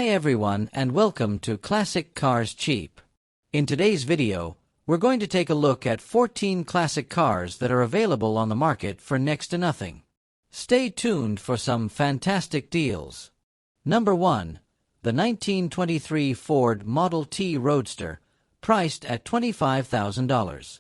Hi everyone and welcome to Classic Cars Cheap. In today's video, we're going to take a look at 14 classic cars that are available on the market for next to nothing. Stay tuned for some fantastic deals. Number 1. The 1923 Ford Model T Roadster, priced at $25,000.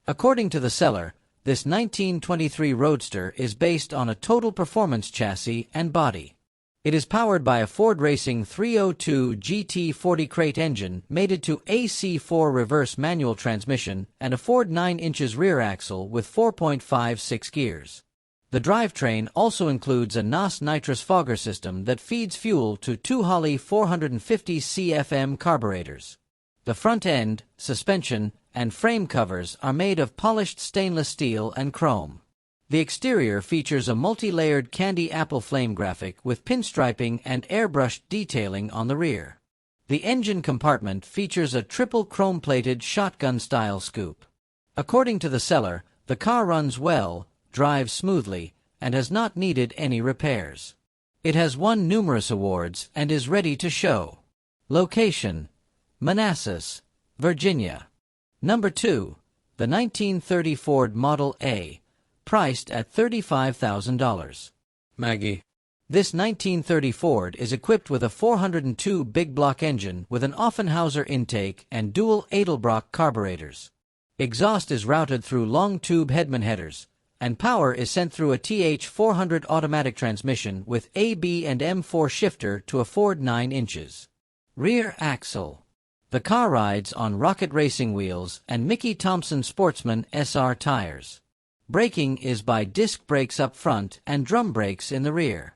According to the seller, this 1923 Roadster is based on a total performance chassis and body. It is powered by a Ford Racing 302 GT40 crate engine mated to AC4 reverse manual transmission and a Ford 9 inches rear axle with 4.56 gears. The drivetrain also includes a NOS nitrous fogger system that feeds fuel to two Holley 450 CFM carburetors. The front end, suspension, and frame covers are made of polished stainless steel and chrome. The exterior features a multi-layered candy apple flame graphic with pinstriping and airbrushed detailing on the rear. The engine compartment features a triple chrome-plated shotgun-style scoop. According to the seller, the car runs well, drives smoothly, and has not needed any repairs. It has won numerous awards and is ready to show. Location: Manassas, Virginia. Number 2. The 1930 Ford Model A, priced at $35,000. Maggie. This 1930 Ford is equipped with a 402 big block engine with an Offenhauser intake and dual Edelbrock carburetors. Exhaust is routed through long tube Hedman headers, and power is sent through a TH400 automatic transmission with AB and M4 shifter to a Ford 9 inches. Rear axle. The car rides on Rocket Racing wheels and Mickey Thompson Sportsman SR tires. Braking is by disc brakes up front and drum brakes in the rear.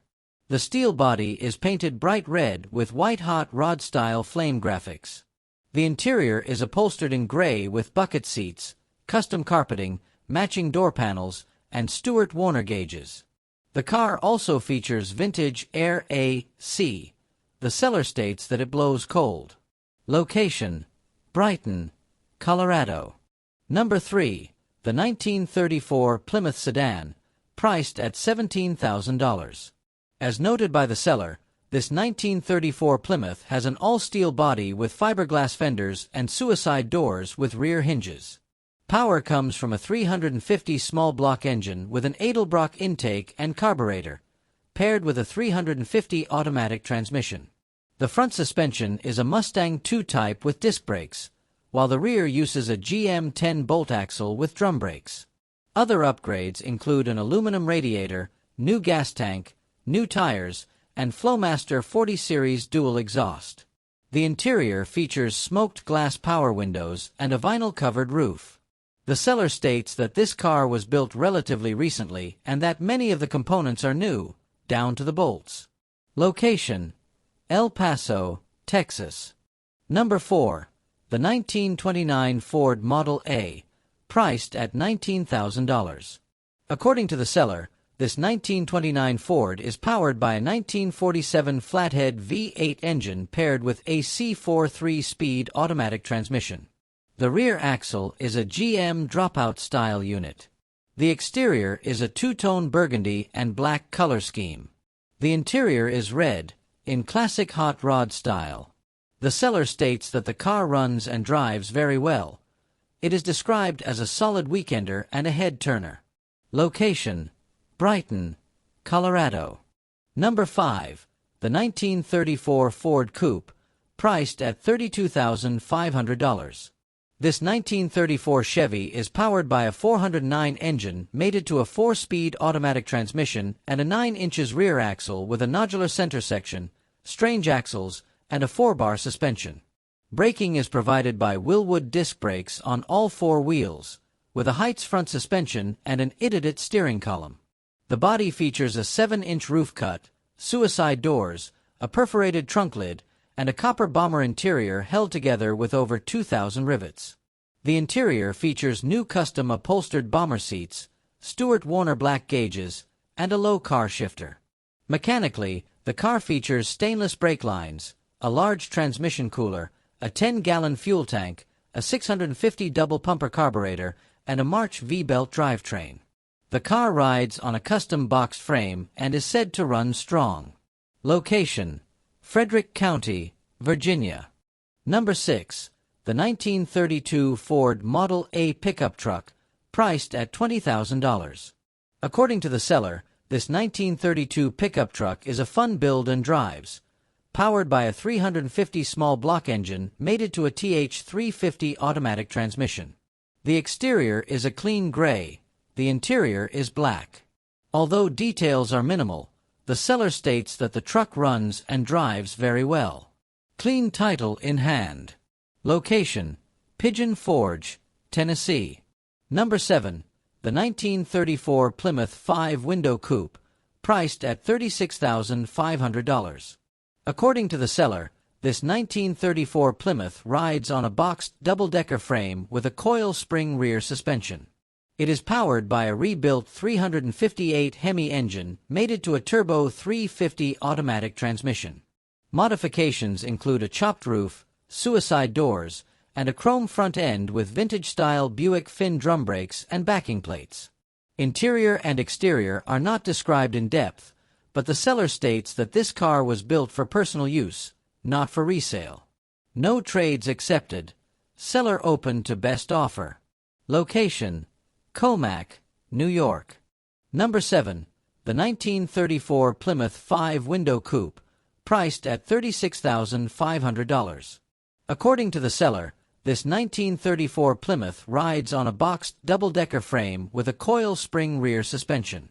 The steel body is painted bright red with white-hot rod-style flame graphics. The interior is upholstered in gray with bucket seats, custom carpeting, matching door panels, and Stewart Warner gauges. The car also features vintage air AC. The seller states that it blows cold. Location: Brighton, Colorado. Number 3. The 1934 Plymouth Sedan, priced at $17,000. As noted by the seller, this 1934 Plymouth has an all-steel body with fiberglass fenders and suicide doors with rear hinges. Power comes from a 350 small block engine with an Edelbrock intake and carburetor, paired with a 350 automatic transmission. The front suspension is a Mustang II type with disc brakes, while the rear uses a GM10 bolt axle with drum brakes. Other upgrades include an aluminum radiator, new gas tank, new tires, and Flowmaster 40 Series dual exhaust. The interior features smoked glass power windows and a vinyl-covered roof. The seller states that this car was built relatively recently and that many of the components are new, down to the bolts. Location: El Paso, Texas. Number 4. The 1929 Ford Model A, priced at $19,000. According to the seller, this 1929 Ford is powered by a 1947 flathead V8 engine paired with a C4 3-speed automatic transmission. The rear axle is a GM dropout style unit. The exterior is a two-tone burgundy and black color scheme. The interior is red, in classic hot rod style. The seller states that the car runs and drives very well. It is described as a solid weekender and a head-turner. Location: Brighton, Colorado. Number 5. The 1934 Ford Coupe, priced at $32,500. This 1934 Chevy is powered by a 409 engine mated to a 4-speed automatic transmission and a 9 inches rear axle with a nodular center section, strange axles, and a 4-bar suspension. Braking is provided by Willwood disc brakes on all 4 wheels, with a Heights front suspension and an Idiot steering column. The body features a 7-inch roof cut, suicide doors, a perforated trunk lid, and a copper bomber interior held together with over 2,000 rivets. The interior features new custom upholstered bomber seats, Stewart Warner black gauges, and a low car shifter. Mechanically, the car features stainless brake lines, a large transmission cooler, a 10-gallon fuel tank, a 650 double-pumper carburetor, and a March V-belt drivetrain. The car rides on a custom boxed frame and is said to run strong. Location: Frederick County, Virginia. Number 6. The 1932 Ford Model A pickup truck, priced at $20,000. According to the seller, this 1932 pickup truck is a fun build and drives. Powered by a 350 small block engine mated to a TH350 automatic transmission. The exterior is a clean gray, the interior is black. Although details are minimal, the seller states that the truck runs and drives very well. Clean title in hand. Location: Pigeon Forge, Tennessee. Number 7. The 1934 Plymouth 5-window coupe, priced at $36,500. According to the seller, this 1934 Plymouth rides on a boxed double-decker frame with a coil spring rear suspension. It is powered by a rebuilt 358 Hemi engine mated to a turbo 350 automatic transmission. Modifications include a chopped roof, suicide doors, and a chrome front end with vintage-style Buick fin drum brakes and backing plates. Interior and exterior are not described in depth, but the seller states that this car was built for personal use, not for resale. No trades accepted. Seller open to best offer. Location: Commack, New York. Number 7. The 1934 Plymouth 5-window coupe, priced at $36,500. According to the seller, this 1934 Plymouth rides on a boxed double-decker frame with a coil spring rear suspension.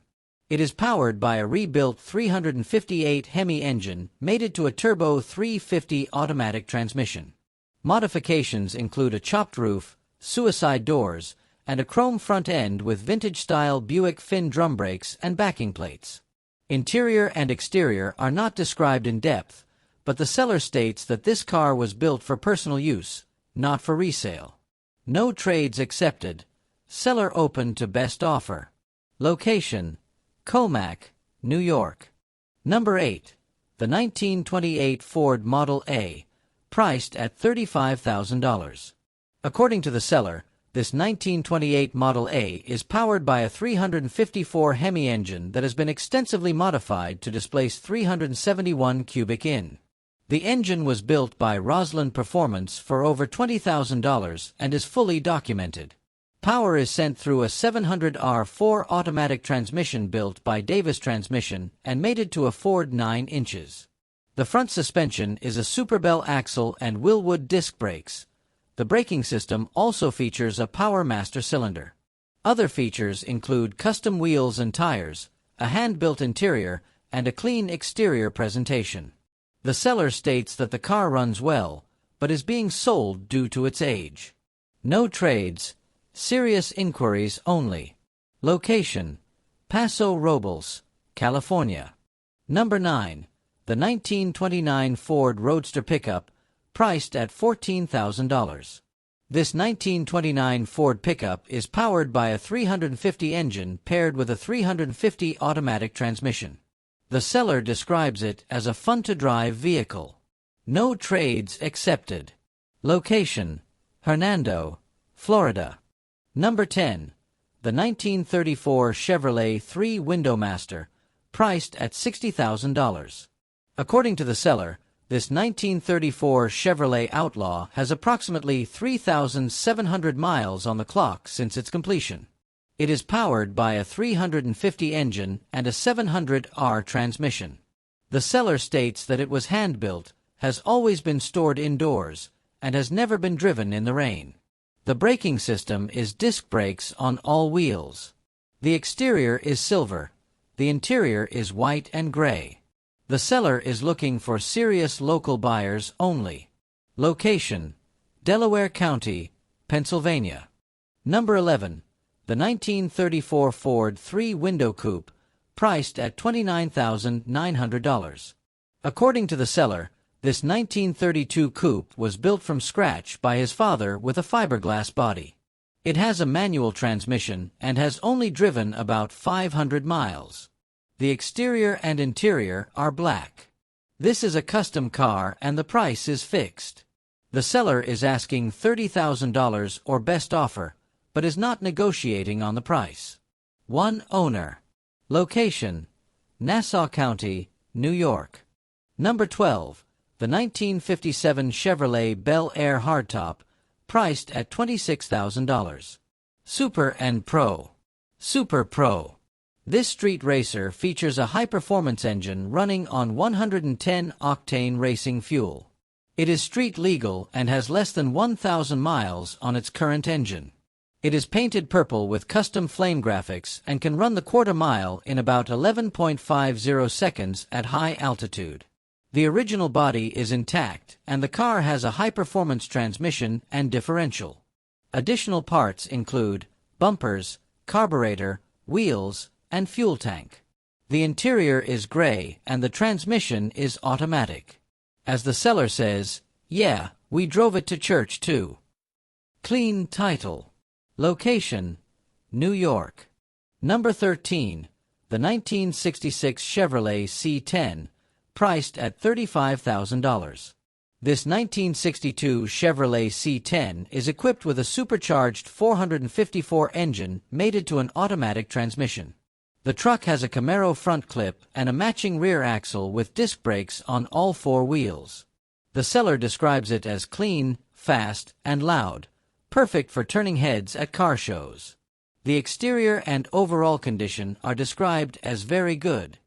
It is powered by a rebuilt 358 Hemi engine mated to a turbo 350 automatic transmission. Modifications include a chopped roof, suicide doors, and a chrome front end with vintage-style Buick fin drum brakes and backing plates. Interior and exterior are not described in depth, but the seller states that this car was built for personal use, not for resale. No trades accepted. Seller open to best offer. Location: Commack, New York. Number 8. The 1928 Ford Model A, priced at $35,000. According to the seller, this 1928 Model A is powered by a 354 Hemi engine that has been extensively modified to displace 371 cubic in. The engine was built by Roslyn Performance for over $20,000 and is fully documented. Power is sent through a 700R4 automatic transmission built by Davis Transmission and mated to a Ford 9 inches. The front suspension is a Superbell axle and Willwood disc brakes. The braking system also features a Power Master cylinder. Other features include custom wheels and tires, a hand-built interior, and a clean exterior presentation. The seller states that the car runs well, but is being sold due to its age. No trades. Serious inquiries only. Location: Paso Robles, California. Number 9. The 1929 Ford Roadster pickup, priced at $14,000. This 1929 Ford pickup is powered by a 350 engine paired with a 350 automatic transmission. The seller describes it as a fun-to-drive vehicle. No trades accepted. Location: Hernando, Florida. Number 10. The 1934 Chevrolet 3-window Master, priced at $60,000. According to the seller, this 1934 Chevrolet Outlaw has approximately 3,700 miles on the clock since its completion. It is powered by a 350 engine and a 700R transmission. The seller states that it was hand-built, has always been stored indoors, and has never been driven in the rain. The braking system is disc brakes on all wheels. The exterior is silver. The interior is white and gray. The seller is looking for serious local buyers only. Location: Delaware County, Pennsylvania. Number 11. The 1934 Ford 3-window coupe, priced at $29,900. According to the seller, this 1932 coupe was built from scratch by his father with a fiberglass body. It has a manual transmission and has only driven about 500 miles. The exterior and interior are black. This is a custom car and the price is fixed. The seller is asking $30,000 or best offer, but is not negotiating on the price. One owner. Location: Nassau County, New York. Number 12. The 1957 Chevrolet Bel Air Hardtop, priced at $26,000. Super and Pro. Super Pro. This street racer features a high-performance engine running on 110-octane racing fuel. It is street legal and has less than 1,000 miles on its current engine. It is painted purple with custom flame graphics and can run the quarter mile in about 11.50 seconds at high altitude. The original body is intact, and the car has a high-performance transmission and differential. Additional parts include bumpers, carburetor, wheels, and fuel tank. The interior is gray and the transmission is automatic. As the seller says, "Yeah, we drove it to church too." Clean title. Location: New York. Number 13. The 1966 Chevrolet C10, priced at $35,000. This 1962 Chevrolet C10 is equipped with a supercharged 454 engine mated to an automatic transmission. The truck has a Camaro front clip and a matching rear axle with disc brakes on all four wheels. The seller describes it as clean, fast, and loud, perfect for turning heads at car shows. The exterior and overall condition are described as very good.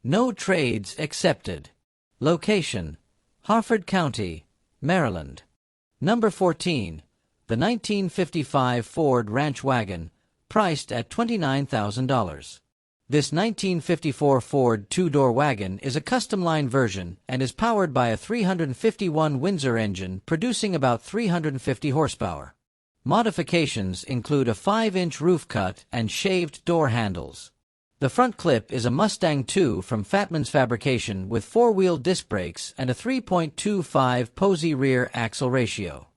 No trades accepted. Location: Harford County, Maryland. Number 14. The 1955 Ford Ranch Wagon, priced at $29,000. This 1954 Ford two-door wagon is a custom-line version and is powered by a 351 Windsor engine producing about 350 horsepower. Modifications include a 5-inch roof cut and shaved door handles. The front clip is a Mustang II from Fatman's Fabrication with 4-wheel disc brakes and a 3.25 Posey rear axle ratio.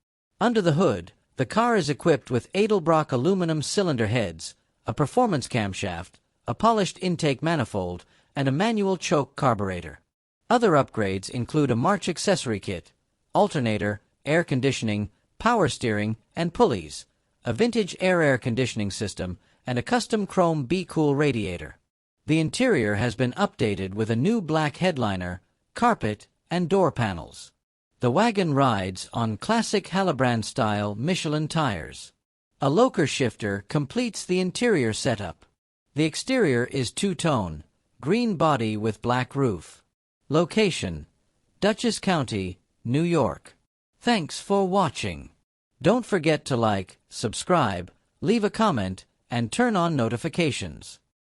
Under the hood, the car is equipped with Edelbrock aluminum cylinder heads, a performance camshaft, a polished intake manifold, and a manual choke carburetor. Other upgrades include a March accessory kit, alternator, air conditioning, power steering, and pulleys, a vintage air conditioning system, and a custom chrome Be-Cool radiator. The interior has been updated with a new black headliner, carpet, and door panels. The wagon rides on classic Hallebrand-style Michelin tires. A locker shifter completes the interior setup. The exterior is two-tone, green body with black roof. Location: Dutchess County, New York. Thanks for watching. Don't forget to like, subscribe, leave a comment, and turn on notifications.